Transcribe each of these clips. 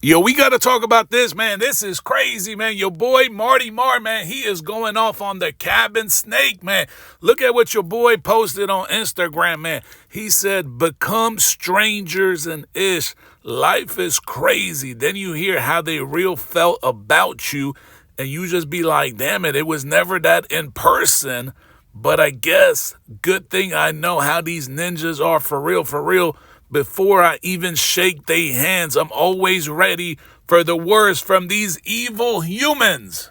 Yo, we got to talk about this, man. This is crazy, man. Your boy Marty Marr, man, he is going off on the cabin snake, man. Look at what your boy posted on Instagram, man. He said, become strangers and ish. Life is crazy. Then you hear how they real felt about you, and you just be like, damn it was never that in person. But I guess, good thing I know how these ninjas are for real, for real. Before I even shake their hands, I'm always ready for the worst from these evil humans.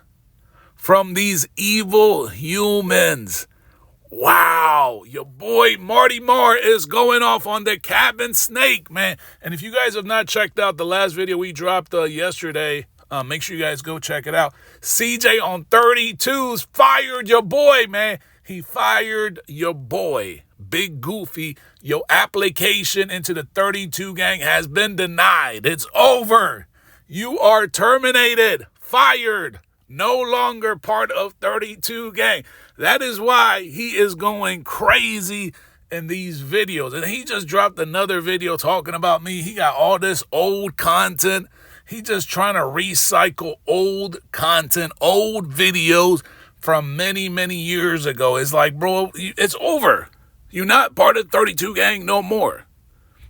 From these evil humans. Wow, your boy Marty Marr is going off on the cabin snake, man. And if you guys have not checked out the last video we dropped yesterday, make sure you guys go check it out. CJ on 32's fired your boy, man. He fired your boy. Big Goofy, your application into the 32 gang has been denied. It's over. You are terminated, fired, no longer part of 32 gang. That is why he is going crazy in these videos. And he just dropped another video talking about me. He got all this old content. He just trying to recycle old content, old videos from many, many years ago. It's like, bro, it's over. You're not part of 32 gang no more.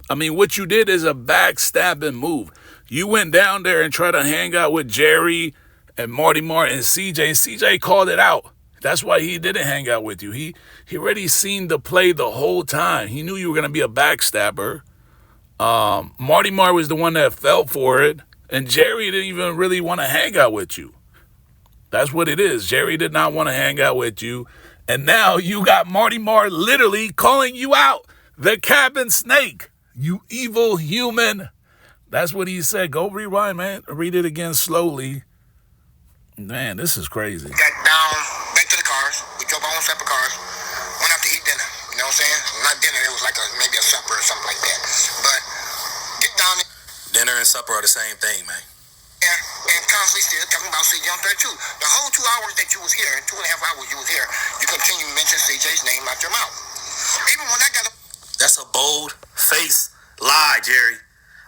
I mean, what you did is a backstabbing move. You went down there and tried to hang out with Jerry and Marty Marr and CJ. And CJ called it out. That's why he didn't hang out with you. He already seen the play the whole time. He knew you were going to be a backstabber. Marty Marr was the one that fell for it. And Jerry didn't even really want to hang out with you. That's what it is. Jerry did not want to hang out with you. And now you got Marty Marr literally calling you out. The cabin snake. You evil human. That's what he said. Go rewind, man. Read it again slowly. Man, this is crazy. Got down, back to the cars. We drove our own separate cars. Went out to eat dinner. You know what I'm saying? Not dinner. It was like maybe a supper or something like that. But get down. Dinner and supper are the same thing, man. Yeah, and constantly still talking about CJ on 32. The whole 2 hours that you was here, 2.5 hours you was here, you continue to mention CJ's name out your mouth. Even when I got That's a bold face lie, Jerry.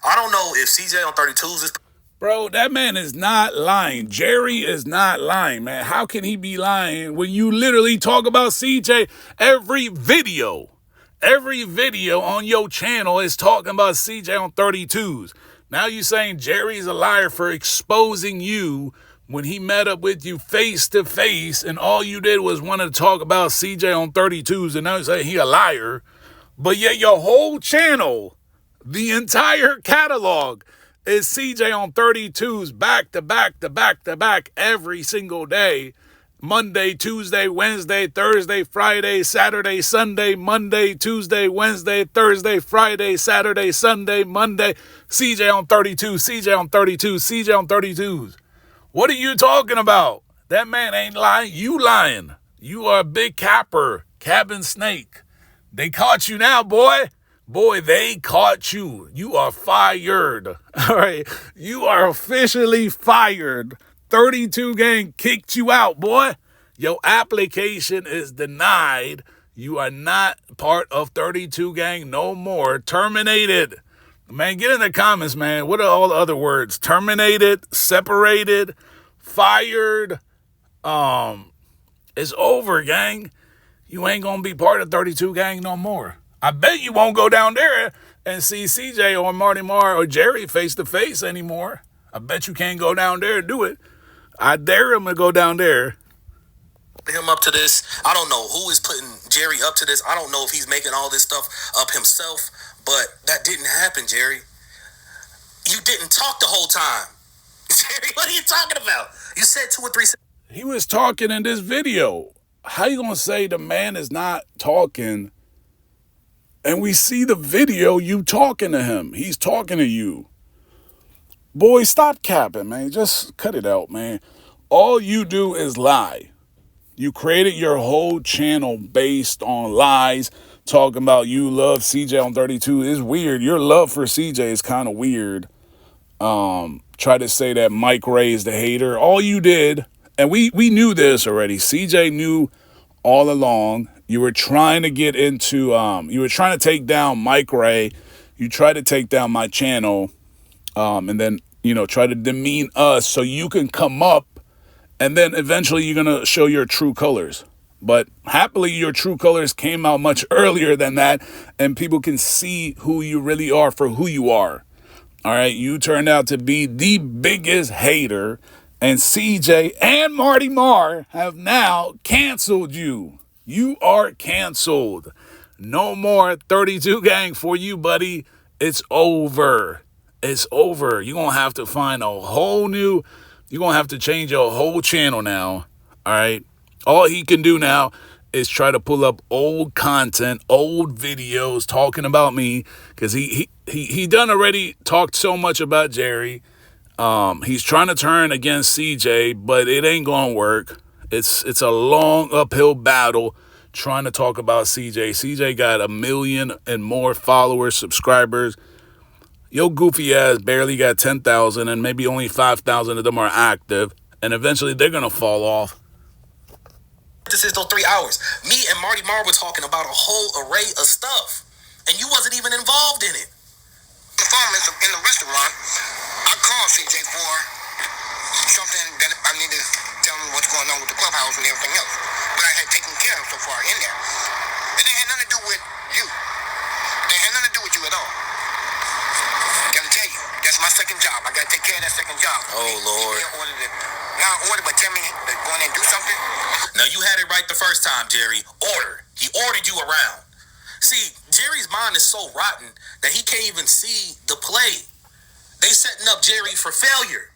I don't know if CJ on 32's is... Bro, that man is not lying. Jerry is not lying, man. How can he be lying when you literally talk about CJ every video? Every video on your channel is talking about CJ on 32's. Now you're saying Jerry's a liar for exposing you when he met up with you face to face and all you did was want to talk about CJ on 32's, and now you say he a liar. But yet your whole channel, the entire catalog, is CJ on 32's back to back to back to back every single day. Monday, Tuesday, Wednesday, Thursday, Friday, Saturday, Sunday, Monday, Tuesday, Wednesday, Thursday, Friday, Saturday, Sunday, Monday. CJ on 32, CJ on 32, CJ on 32's. What are you talking about? That man ain't lying. You lying. You are a big capper, cabin snake. They caught you now, boy. Boy, they caught you. You are fired. All right. You are officially fired. 32 gang kicked you out, boy. Your application is denied. You are not part of 32 gang no more. Terminated. Man, get in the comments, man. What are all the other words? Terminated, separated, fired. It's over, gang. You ain't gonna be part of 32 gang no more. I bet you won't go down there and see CJ or Marty Marr or Jerry face to face anymore. I bet you can't go down there and do it. I dare him to go down there. Him up to this. I don't know who is putting Jerry up to this. I don't know if he's making all this stuff up himself, but that didn't happen, Jerry. You didn't talk the whole time. Jerry, what are you talking about? You said 2 or 3 seconds. He was talking in this video. How you gonna say the man is not talking and we see the video you talking to him? He's talking to you. Boy, stop capping, man. Just cut it out, man. All you do is lie. You created your whole channel based on lies, talking about you love CJ on 32. It's weird. Your love for CJ is kind of weird. Try to say that Mike Ray is the hater. All you did, and we knew this already. CJ knew all along. You were trying to get into, you were trying to take down Mike Ray. You tried to take down my channel. And then try to demean us so you can come up, and then eventually you're going to show your true colors. But happily, your true colors came out much earlier than that, and people can see who you really are for who you are. All right, you turned out to be the biggest hater, and CJ and Marty Marr have now canceled you. You are canceled. No more 32 gang for you, buddy. It's over. It's over. You're going to have to find a whole new, you're going to have to change your whole channel now. All right. All he can do now is try to pull up old content, old videos talking about me, because he done already talked so much about Jerry. He's trying to turn against CJ, but it ain't gonna work. It's a long uphill battle trying to talk about CJ. CJ got 1 million and more followers, subscribers. Yo goofy ass barely got 10,000, and maybe only 5,000 of them are active, and eventually they're gonna fall off. This is those 3 hours. Me and Marty Marr were talking about a whole array of stuff, and you wasn't even involved in it. Performance in the restaurant, I called CJ for something that I need to tell him what's going on with the clubhouse and everything else. But I had taken care of so far in there. It didn't have nothing to do with you. It didn't have nothing to do with you at all. Gotta tell you, that's my second job. I gotta take care of that second job. Oh, Lord. Now order, but tell me to go in and do something. Now, you had it right the first time, Jerry. Order. He ordered you around. See, Jerry's mind is so rotten that he can't even see the play. They setting up Jerry for failure.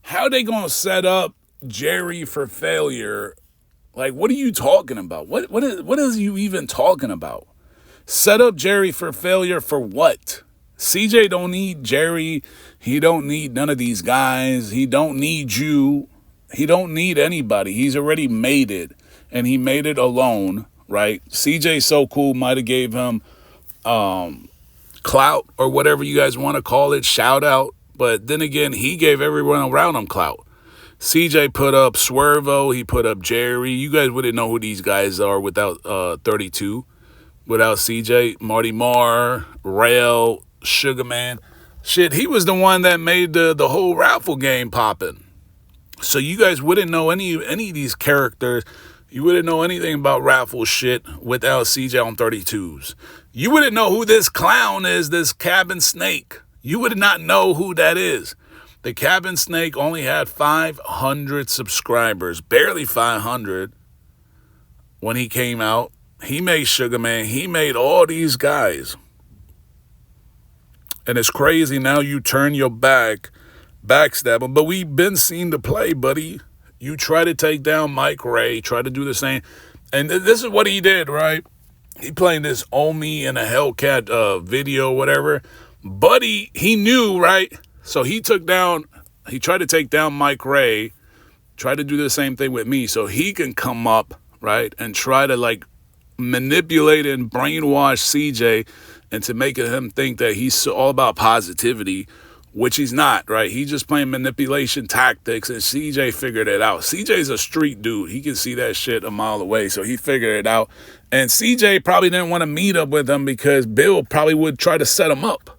How they gonna set up Jerry for failure? Like, what are you talking about? What is you even talking about? Set up Jerry for failure for what? CJ don't need Jerry. He don't need none of these guys. He don't need you. He don't need anybody. He's already made it, and he made it alone, right? CJ So Cool might have gave him clout or whatever you guys want to call it, shout out. But then again, he gave everyone around him clout. CJ put up Swervo. He put up Jerry. You guys wouldn't know who these guys are without 32. Without CJ, Marty Marr, Rail, Sugar Man. Shit, he was the one that made the whole raffle game popping. So you guys wouldn't know any of these characters. You wouldn't know anything about raffle shit without CJ on 32's. You wouldn't know who this clown is, this Cabin Snake. You would not know who that is. The Cabin Snake only had 500 subscribers, barely 500 when he came out. He made Sugar Man. He made all these guys. And it's crazy now you turn your backstab him. But we've been seen to play, buddy. You try to take down Mike Ray, try to do the same. And this is what he did, right? He playing this Omi and a Hellcat video, whatever. Buddy, he knew, right? So he tried to take down Mike Ray, tried to do the same thing with me so he can come up, right? And try to like manipulate and brainwash CJ into making him think that he's all about positivity, which he's not, right? He's just playing manipulation tactics, and CJ figured it out. CJ's a street dude. He can see that shit a mile away, so he figured it out. And CJ probably didn't want to meet up with him because Bill probably would try to set him up.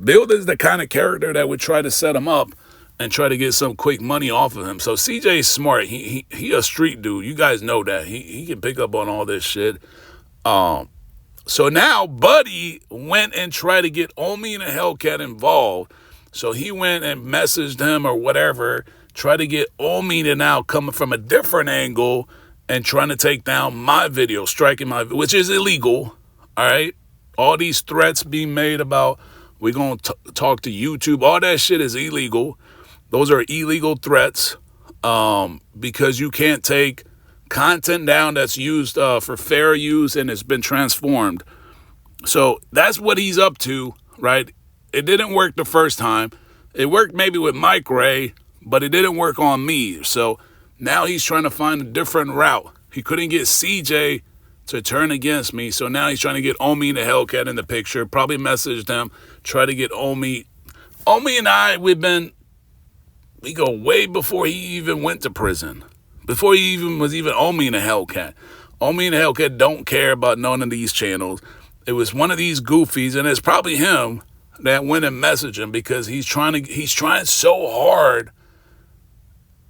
Bill is the kind of character that would try to set him up and try to get some quick money off of him. So CJ's smart. He a street dude. You guys know that. He can pick up on all this shit. So now Buddy went and tried to get Omi and a Hellcat involved. So he went and messaged him or whatever, tried to get Omi to now coming from a different angle and trying to take down my video, striking my, which is illegal. All right. All these threats being made about we're going to talk to YouTube. All that shit is illegal. Those are illegal threats because you can't take content down that's used for fair use and it's been transformed. So that's what he's up to, right? It didn't work the first time. It worked maybe with Mike Ray, but it didn't work on me. So now he's trying to find a different route. He couldn't get CJ to turn against me. So now he's trying to get Omi and the Hellcat in the picture. Probably messaged him, try to get Omi. Omi and I, we go way before he even went to prison. Before he even was Omi and a Hellcat. Omi and a Hellcat don't care about none of these channels. It was one of these goofies, and it's probably him, that went and messaged him because he's trying so hard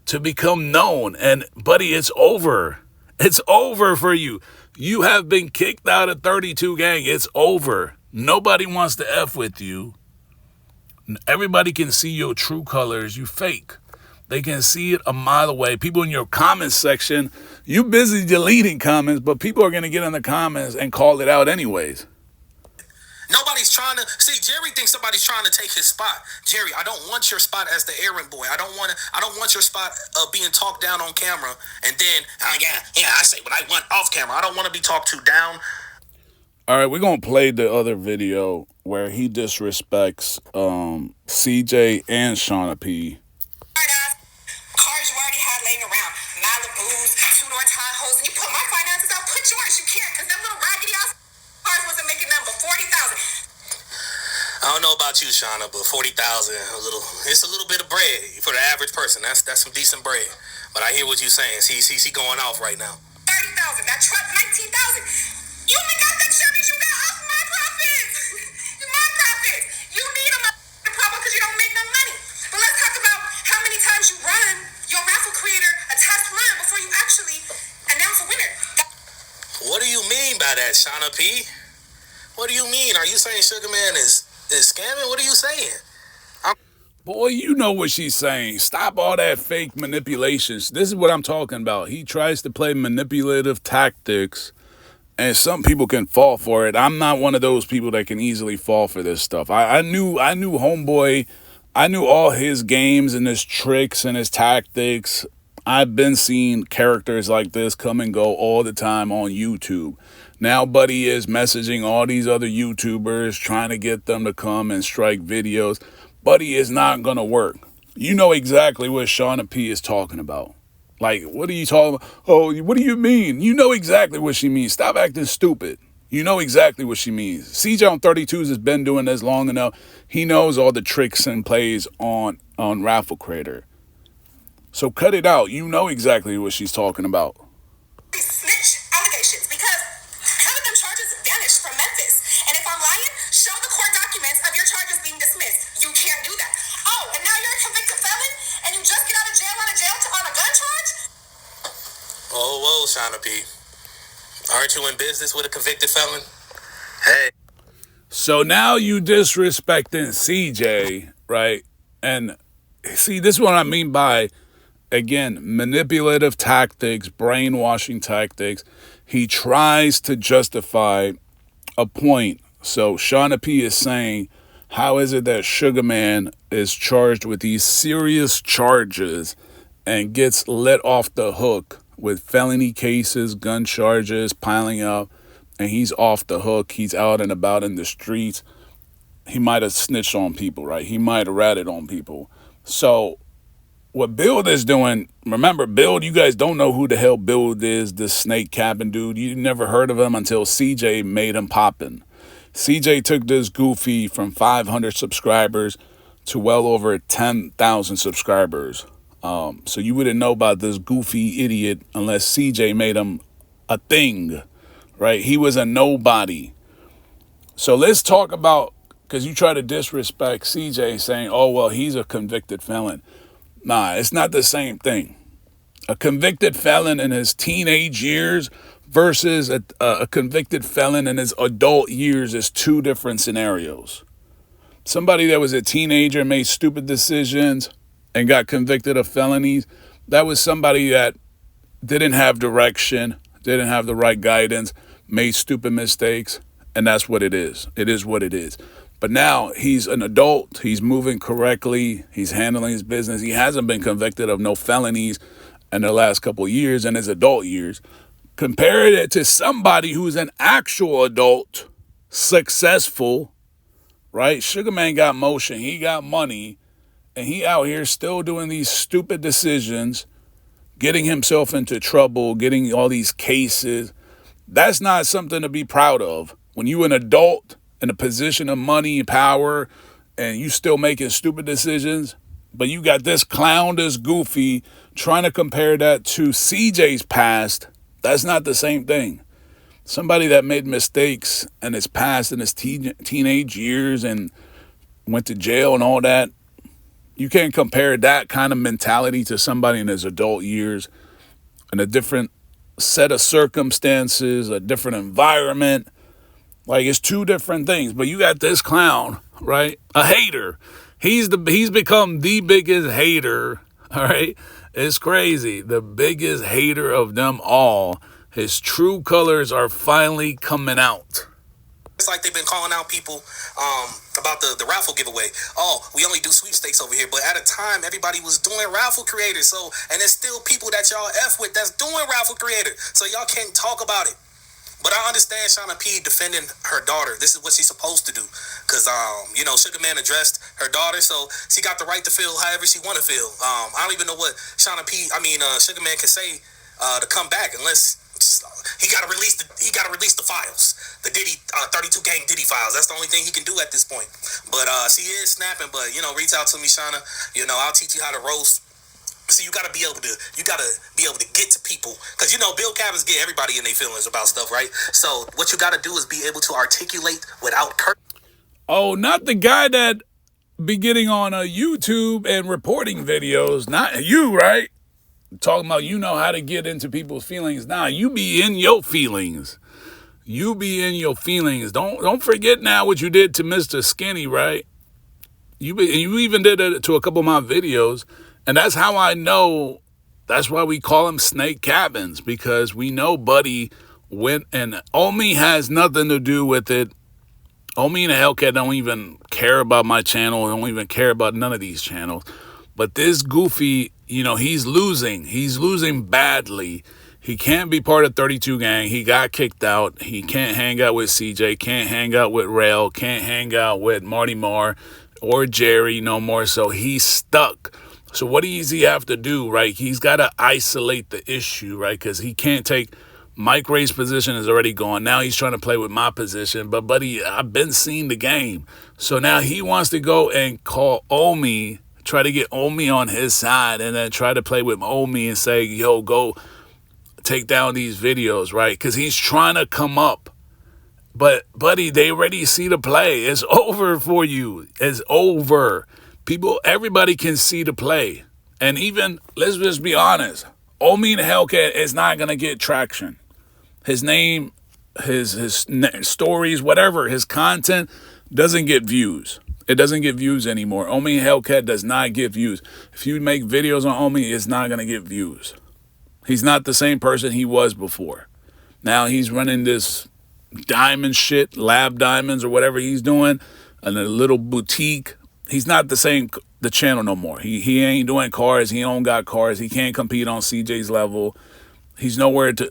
to become known. And buddy, it's over. It's over for you. You have been kicked out of 32 gang. It's over. Nobody wants to F with you. Everybody can see your true colors. You fake. They can see it a mile away. People in your comments section, you busy deleting comments, but people are going to get in the comments and call it out anyways. Nobody's trying to see. Jerry thinks somebody's trying to take his spot. Jerry, I don't want your spot as the errand boy. I don't want your spot being talked down on camera. And then, I say what I want off camera. I don't want to be talked to down. All right, we're going to play the other video where he disrespects CJ and Shauna P. Cars you already had laying around. Malibus, two-door Tahoes, and you put my finances out, put yours. You can't, because them little raggedy ass cars wasn't making them but 40,000. I don't know about you, Shauna, but 40,000, it's a little bit of bread for the average person. That's some decent bread. But I hear what you're saying. See going off right now. 30,000. That truck, 19,000. You only got that Chevy you got off my profits. My profits. You need a problem because you don't make no money. But let's talk about how many times you run your raffle creator a test run before you actually announce a winner. What do you mean by that, Shauna P? What do you mean? Are you saying Sugar Man is scamming? What are you saying? Boy, you know what she's saying. Stop all that fake manipulations. This is what I'm talking about. He tries to play manipulative tactics, and some people can fall for it. I'm not one of those people that can easily fall for this stuff. I knew homeboy. I knew all his games and his tricks and his tactics. I've been seeing characters like this come and go all the time on YouTube. Now Buddy is messaging all these other YouTubers, trying to get them to come and strike videos. Buddy is not going to work. You know exactly what Shauna P is talking about. Like, what are you talking about? Oh, what do you mean? You know exactly what she means. Stop acting stupid. You know exactly what she means. CJ on 32's has been doing this long enough. He knows all the tricks and plays on Raffle Creator. So cut it out. You know exactly what she's talking about. Snitch allegations because how did them charges vanish from Memphis? And if I'm lying, show the court documents of your charges being dismissed. You can't do that. Oh, and now you're a convicted felon and you just get out of jail on a gun charge? Whoa, Shauna P. Aren't you in business with a convicted felon? Hey. So now you disrespecting CJ, right? And see, this is what I mean by, again, manipulative tactics, brainwashing tactics. He tries to justify a point. So Shauna P is saying, how is it that Sugar Man is charged with these serious charges and gets let off the hook with felony cases, gun charges piling up, and he's off the hook? He's out and about in the streets. He might have snitched on people, right? He might have ratted on people. So what Build is doing, remember, Build, you guys don't know who the hell Build is, this snake cabin dude. You never heard of him until CJ made him poppin'. CJ took this goofy from 500 subscribers to well over 10,000 subscribers. So you wouldn't know about this goofy idiot unless CJ made him a thing, right? He was a nobody. So let's talk about, because you try to disrespect CJ saying, oh, well, he's a convicted felon. Nah, it's not the same thing. A convicted felon in his teenage years versus a convicted felon in his adult years is two different scenarios. Somebody that was a teenager made stupid decisions and got convicted of felonies, that was somebody that didn't have direction, didn't have the right guidance, made stupid mistakes, and that's what it is. It is what it is. But now he's an adult. He's moving correctly. He's handling his business. He hasn't been convicted of no felonies in the last couple of years, in his adult years. Compare it to somebody who's an actual adult, successful, right? Sugar Man got motion. He got money. And he out here still doing these stupid decisions, getting himself into trouble, getting all these cases. That's not something to be proud of. When you an adult in a position of money and power and you still making stupid decisions, but you got this clown, this goofy, trying to compare that to CJ's past, that's not the same thing. Somebody that made mistakes in his past, in his teenage years, and went to jail and all that. You can't compare that kind of mentality to somebody in his adult years in a different set of circumstances, a different environment. Like, it's two different things. But you got this clown, right? A hater. He's become the biggest hater, all right? It's crazy. The biggest hater of them all. His true colors are finally coming out. It's like they've been calling out people about the raffle giveaway. Oh, we only do sweepstakes over here. But at a time, everybody was doing raffle creators. So, and there's still people that y'all F with that's doing raffle creators. So y'all can't talk about it. But I understand Shauna P defending her daughter. This is what she's supposed to do. Because, Sugar Man addressed her daughter. So she got the right to feel however she want to feel. I don't even know what Sugar Man can say to come back unless he got to release the files. The Diddy 32 gang Diddy files. That's the only thing he can do at this point. But she is snapping. But reach out to me, Shauna. I'll teach you how to roast. So you gotta be able to get to people, because Bill Cavins get everybody in their feelings about stuff, right? So what you gotta do is be able to articulate without Oh, not the guy that be getting on YouTube and reporting videos. Not you, right? Talking about how to get into people's feelings. Nah, you be in your feelings. You be in your feelings. Don't forget now what you did to Mr. Skinny, right? You even did it to a couple of my videos. And that's how I know. That's why we call him Snake Cabins, because we know Buddy went, and Omi has nothing to do with it. Omi and the Hellcat don't even care about my channel. Don't even care about none of these channels. But this goofy, he's losing. He's losing badly. He can't be part of 32 gang. He got kicked out. He can't hang out with CJ. Can't hang out with Rail. Can't hang out with Marty Marr or Jerry no more. So he's stuck. So what does he have to do, right? He's got to isolate the issue, right? Because he can't take Mike Ray's position is already gone. Now he's trying to play with my position. But, buddy, I've been seeing the game. So now he wants to go and call Omi, try to get Omi on his side, and then try to play with Omi and say, yo, go take down these videos, right? Because he's trying to come up. But, buddy, they already see the play. It's over for you. It's over. Everybody can see the play. And even, let's just be honest, Omi the Hellcat is not going to get traction. His name, his stories, whatever, his content doesn't get views. It doesn't get views anymore. Omi Hellcat does not get views. If you make videos on Omi, it's not going to get views. He's not the same person he was before. Now he's running this diamond shit, lab diamonds or whatever he's doing, and a little boutique. He's not the channel no more. He ain't doing cars. He don't got cars. He can't compete on CJ's level. He's nowhere to...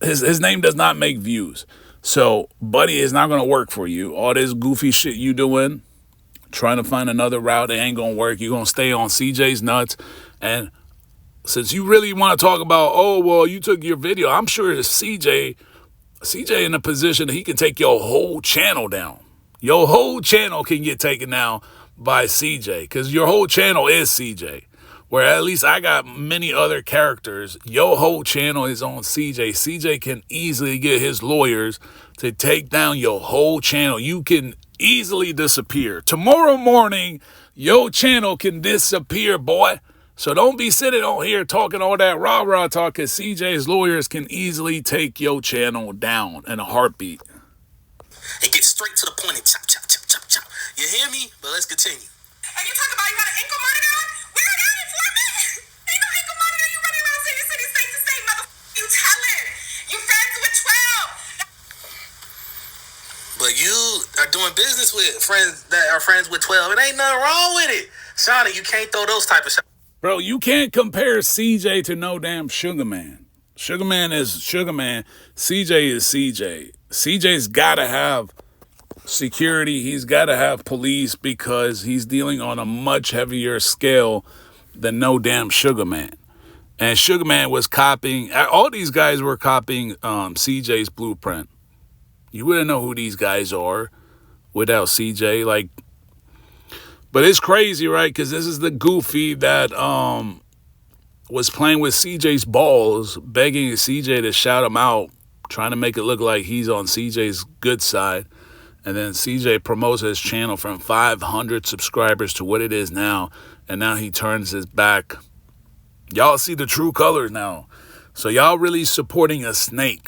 His name does not make views. So, buddy, it's not going to work for you. All this goofy shit you doing, trying to find another route, it ain't going to work. You're going to stay on CJ's nuts. And since you really want to talk about, oh, well, you took your video, I'm sure it's CJ in a position that he can take your whole channel down. Your whole channel can get taken down by CJ, because your whole channel is CJ, where at least I got many other characters. Your whole channel is on CJ. CJ can easily get his lawyers to take down your whole channel. You can easily disappear. Tomorrow morning, your channel can disappear, boy. So don't be sitting on here talking all that rah-rah talk, because CJ's lawyers can easily take your channel down in a heartbeat. And get straight to the point and chop, chop, chop, chop, chop. You hear me? But let's continue. And you talk about you got an ankle monitor on? Where are that informant? Ain't no ankle monitor. You running around city, state to state, motherfucker. You telling. You friends with 12. But you are doing business with friends that are friends with 12. It ain't nothing wrong with it. Shauna, you can't throw those type of shots. Bro, you can't compare CJ to no damn Sugar Man. Sugar Man is Sugar Man. CJ is CJ. CJ's got to have security. He's got to have police, because he's dealing on a much heavier scale than no damn Sugar Man. And Sugar Man was copying, all these guys were copying CJ's blueprint. You wouldn't know who these guys are without CJ. But it's crazy, right? Because this is the goofy that was playing with CJ's balls, begging CJ to shout him out, trying to make it look like he's on CJ's good side. And then CJ promotes his channel from 500 subscribers to what it is now. And now he turns his back. Y'all see the true colors now. So y'all really supporting a snake.